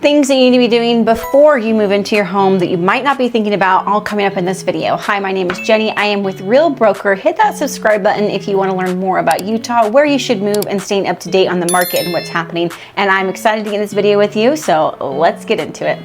Things that you need to be doing before you move into your home that you might not be thinking about, all coming up in this video. Hi, my name is Jenny. I am with Real Broker. Hit that subscribe button if you want to learn more about Utah, where you should move, and staying up to date on the market and what's happening. And I'm excited to get this video with you, so let's get into it.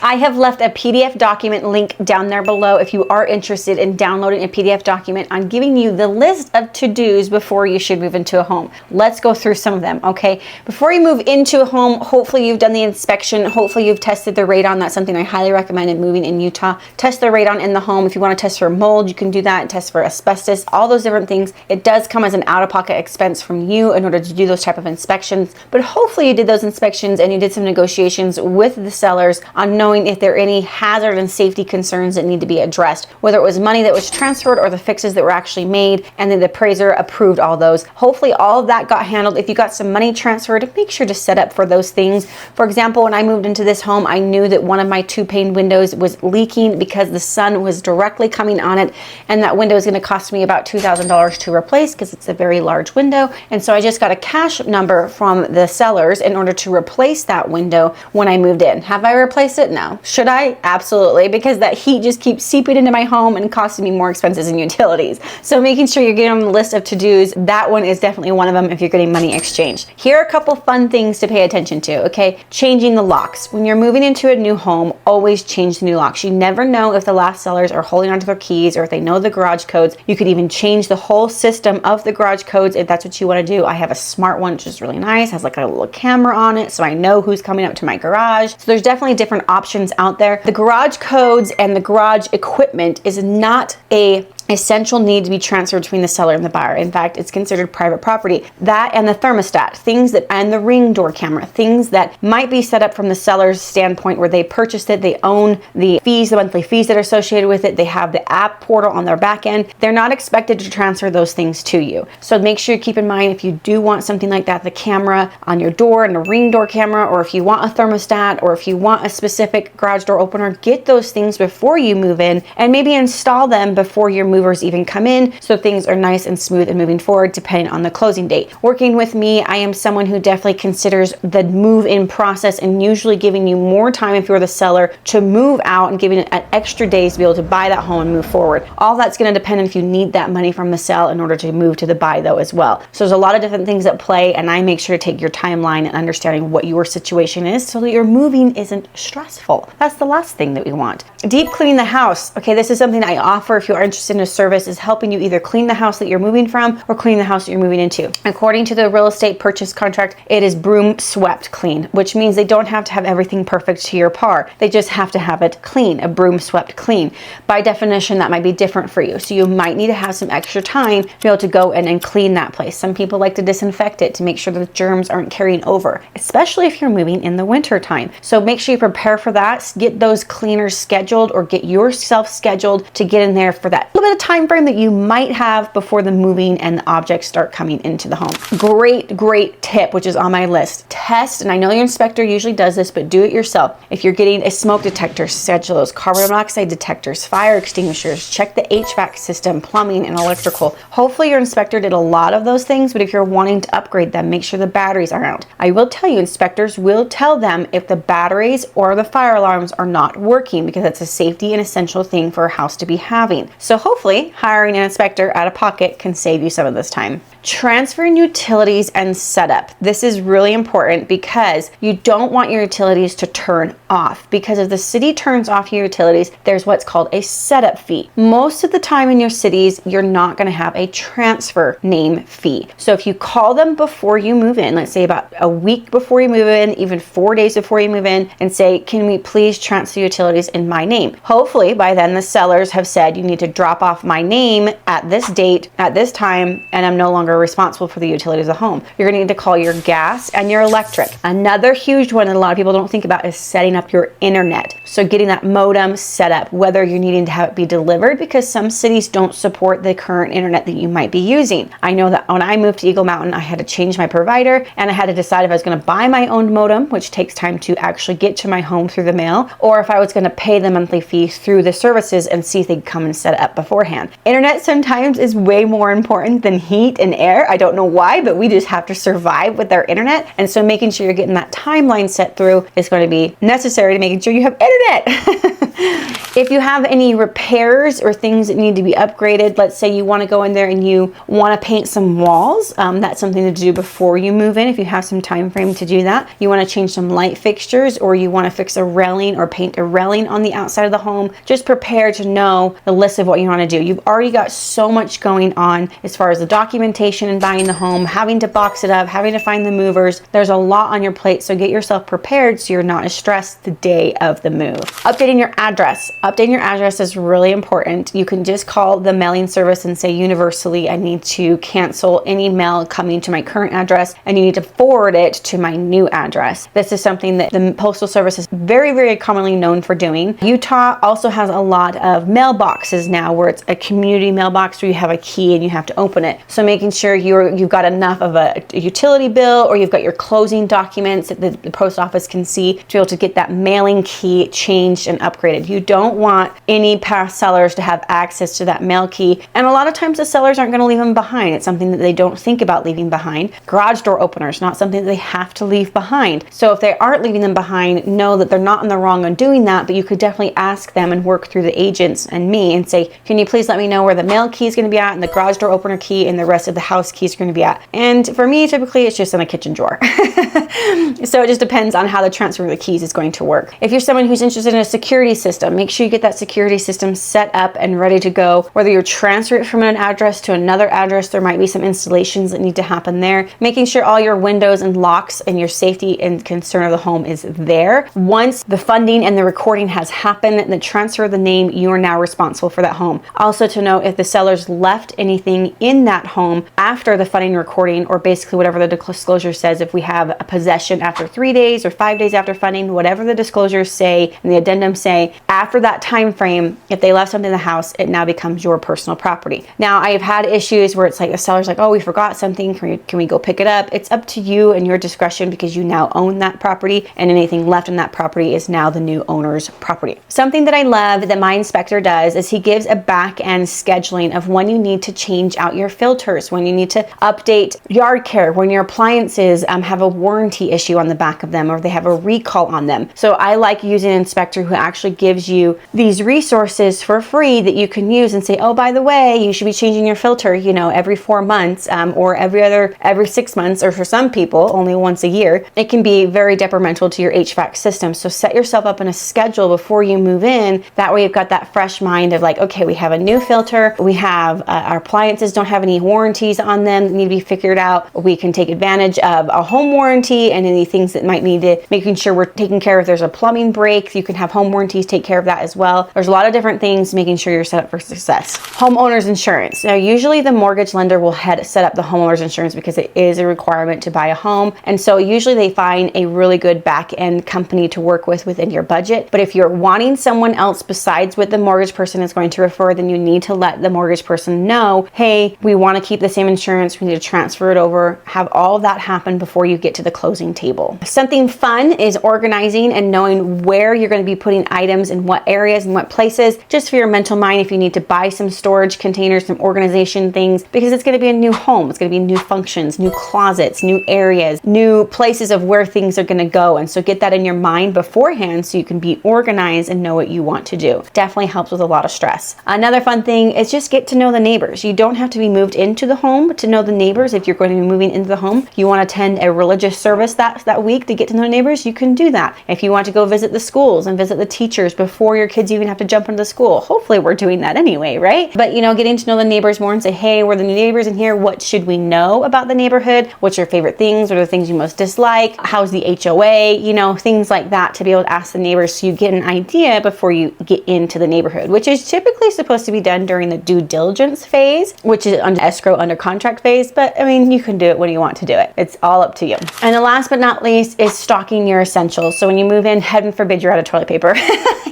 I have left a PDF document link down there below if you are interested in downloading a PDF document on giving you the list of to-dos before you should move into a home. Let's go through some of them, okay? Before you move into a home, hopefully you've done the inspection, hopefully you've tested the radon. That's something I highly recommend in moving in Utah. Test the radon in the home. If you want to test for mold, you can do that. Test for asbestos, all those different things. It does come as an out-of-pocket expense from you in order to do those type of inspections, but hopefully you did those inspections and you did some negotiations with the sellers on knowing if there are any hazard and safety concerns that need to be addressed, whether it was money that was transferred or the fixes that were actually made, and then the appraiser approved all those. Hopefully all of that got handled. If you got some money transferred, make sure to set up for those things. For example, when I moved into this home, I knew that one of my 2-pane windows was leaking because the sun was directly coming on it, and that window is going to cost me about $2,000 to replace because it's a very large window. And so I just got a cash number from the sellers in order to replace that window when I moved in. Have I replaced it? No. Should I? Absolutely, because that heat just keeps seeping into my home and costing me more expenses and utilities. So making sure you're getting on the list of to-dos, that one is definitely one of them if you're getting money exchanged. Here are a couple fun things to pay attention to, okay? Changing the locks. When you're moving into a new home, always change the new locks. You never know if the last sellers are holding onto their keys or if they know the garage codes. You could even change the whole system of the garage codes if that's what you want to do. I have a smart one, which is really nice, has like a little camera on it, so I know who's coming up to my garage. So there's definitely different options out there. The garage codes and the garage equipment is not a essential need to be transferred between the seller and the buyer. In fact, it's considered private property. That and the thermostat, things that, and the ring door camera, things that might be set up from the seller's standpoint where they purchased it, they own the fees, the monthly fees that are associated with it, they have the app portal on their back end. They're not expected to transfer those things to you. So make sure you keep in mind if you do want something like that, the camera on your door and a ring door camera, or if you want a thermostat, or if you want a specific garage door opener, get those things before you move in and maybe install them before your movers even come in, so things are nice and smooth and moving forward depending on the closing date. Working with me, I am someone who definitely considers the move-in process and usually giving you more time if you're the seller to move out and giving it an extra days to be able to buy that home and move forward. All that's going to depend on if you need that money from the sell in order to move to the buy though as well. So there's a lot of different things at play, and I make sure to take your timeline and understanding what your situation is so that your moving isn't stressful. That's the last thing that we want. Deep cleaning the house. Okay, this is something I offer if you are interested in a service, is helping you either clean the house that you're moving from or clean the house that you're moving into. According to the real estate purchase contract, it is broom swept clean, which means they don't have to have everything perfect to your par. They just have to have it clean, a broom swept clean. By definition, that might be different for you. So you might need to have some extra time to be able to go in and clean that place. Some people like to disinfect it to make sure that the germs aren't carrying over, especially if you're moving in the winter time. So make sure you prepare for that. Get those cleaners scheduled or get yourself scheduled to get in there for that little bit of time frame that you might have before the moving and the objects start coming into the home. Great tip, which is on my list. Test, and I know your inspector usually does this, but do it yourself. If you're getting a smoke detector, schedule those carbon monoxide detectors, fire extinguishers, check the HVAC system, plumbing, and electrical. Hopefully your inspector did a lot of those things, but if you're wanting to upgrade them, make sure the batteries are out. I will tell you, inspectors will tell them if the batteries or the fire alarms are not working, because that's a safety and essential thing for a house to be having. So hopefully hiring an inspector out of pocket can save you some of this time. Transferring utilities and setup. This is really important because you don't want your utilities to turn off, because if the city turns off your utilities, there's what's called a setup fee. Most of the time in your cities, you're not going to have a transfer name fee. So if you call them before you move in, let's say about a week before you move in, even 4 days before you move in, and say, can we please transfer utilities in my name? Hopefully by then the sellers have said you need to drop off my name at this date, at this time, and I'm no longer responsible for the utilities of the home. You're going to need to call your gas and your electric. Another huge one that a lot of people don't think about is setting up your internet. So getting that modem set up, whether you're needing to have it be delivered, because some cities don't support the current internet that you might be using. I know that when I moved to Eagle Mountain, I had to change my provider, and I had to decide if I was going to buy my own modem, which takes time to actually get to my home through the mail, or if I was going to pay the monthly fee through the services and see if they'd come and set it up beforehand. beforehand. Internet sometimes is way more important than heat and air. I don't know why, but we just have to survive with our internet. And so making sure you're getting that timeline set through is going to be necessary to making sure you have internet. If you have any repairs or things that need to be upgraded, let's say you want to go in there and you want to paint some walls, that's something to do before you move in if you have some time frame to do that. You want to change some light fixtures, or you want to fix a railing or paint a railing on the outside of the home. Just prepare to know the list of what you want to do. You've already got so much going on as far as the documentation and buying the home, having to box it up, having to find the movers. There's a lot on your plate, so get yourself prepared so you're not as stressed the day of the move. Updating your address. Updating your address is really important. You can just call the mailing service and say universally, I need to cancel any mail coming to my current address, and you need to forward it to my new address. This is something that the Postal Service is very, very commonly known for doing. Utah also has a lot of mailboxes now where it's a community mailbox where you have a key and you have to open it. So making sure you've got enough of a utility bill, or you've got your closing documents that the post office can see to be able to get that mailing key changed and upgraded. You don't want any past sellers to have access to that mail key, and a lot of times the sellers aren't going to leave them behind. It's something that they don't think about leaving behind. Garage door openers, not something that they have to leave behind. So if they aren't leaving them behind, know that they're not in the wrong on doing that, but you could definitely ask them and work through the agents and me and say, can you please let me know where the mail key is going to be at, and the garage door opener key, and the rest of the house keys are going to be at. And for me, typically it's just in a kitchen drawer. So it just depends on how the transfer of the keys is going to work. If you're someone who's interested in a security system, make sure you get that security system set up and ready to go. Whether you're transferring it from an address to another address, there might be some installations that need to happen there. Making sure all your windows and locks and your safety and concern of the home is there. Once the funding and the recording has happened and the transfer of the name, you are now responsible for that home. Also to note, if the sellers left anything in that home after the funding recording, or basically whatever the disclosure says, if we have a possession after 3 days or 5 days after funding, whatever the disclosures say and the addendum say, after that time frame, if they left something in the house, it now becomes your personal property. Now, I have had issues where it's like the seller's like, oh, we forgot something, can we go pick it up? It's up to you and your discretion, because you now own that property, and anything left in that property is now the new owner's property. Something that I love that my inspector does is he gives a back end scheduling of when you need to change out your filters, when you need to update yard care, when your appliances have a warranty issue on the back of them, or they have a recall on them. So I like using an inspector who actually gives you these resources for free that you can use and say, oh, by the way, you should be changing your filter, every 4 months, or every 6 months, or for some people only once a year. It can be very detrimental to your HVAC system. So set yourself up in a schedule before you move in. That way you've got that fresh mind of like, okay, we have a new filter, we have our appliances don't have any warranties on them that need to be figured out. We can take advantage of a home warranty and any things that might need to, making sure we're taking care of. If there's a plumbing break, you can have home warranties take care of that as well. There's a lot of different things, making sure you're set up for success. Homeowner's insurance. Now, usually the mortgage lender will set up the homeowner's insurance because it is a requirement to buy a home. And so usually they find a really good back end company to work with within your budget. But if you're wanting someone else besides what the mortgage person is going to refer, then you need to let the mortgage person know, hey, we want to keep the same insurance, we need to transfer it over, have all of that happen before you get to the closing table. Something fun is organizing and knowing where you're going to be putting items in what areas and what places, just for your mental mind. If you need to buy some storage containers, some organization things, because it's going to be a new home, it's going to be new functions, new closets, new areas, new places of where things are going to go. And so get that in your mind beforehand so you can be organized and know what you want to do. Definitely helps with a lot of stress. Another fun thing is just get to know the neighbors. You don't have to be moved into the home to know the neighbors. If you're going to be moving into the home, you want to attend a religious service that week to get to know neighbors, you can do that. If you want to go visit the schools and visit the teachers before your kids even have to jump into the school, hopefully we're doing that anyway, right? But getting to know the neighbors more and say, hey, we're the new neighbors in here. What should we know about the neighborhood? What's your favorite things? What are the things you most dislike? How's the HOA? Things like that, to be able to ask the neighbors so you get an idea before you get into the neighborhood, which is typically supposed to be done during the due diligence phase, which is under escrow, under contract phase. But you can do it when you want to do it. It's all up to you. And the last but not least is stocking your essentials. So when you move in, heaven forbid you're out of toilet paper.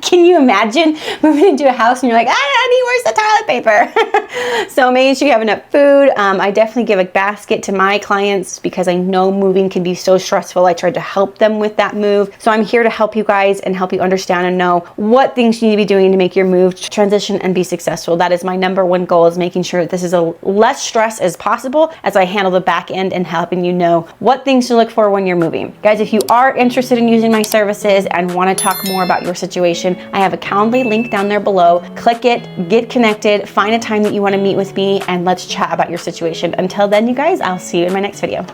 Can you imagine moving into a house and you're like, honey, where's the toilet paper? So making sure you have enough food. I definitely give a basket to my clients because I know moving can be so stressful. I tried to help them with that move. So I'm here to help you guys and help you understand and know what things you need to be doing to make your move transition and be successful. successful. That is my number one goal, is making sure that this is a less stress as possible as I handle the back end and helping you know what things to look for when you're moving. Guys, if you are interested in using my services and want to talk more about your situation, I have a Calendly link down there below. Click it, get connected, find a time that you want to meet with me, and let's chat about your situation. Until then, you guys, I'll see you in my next video.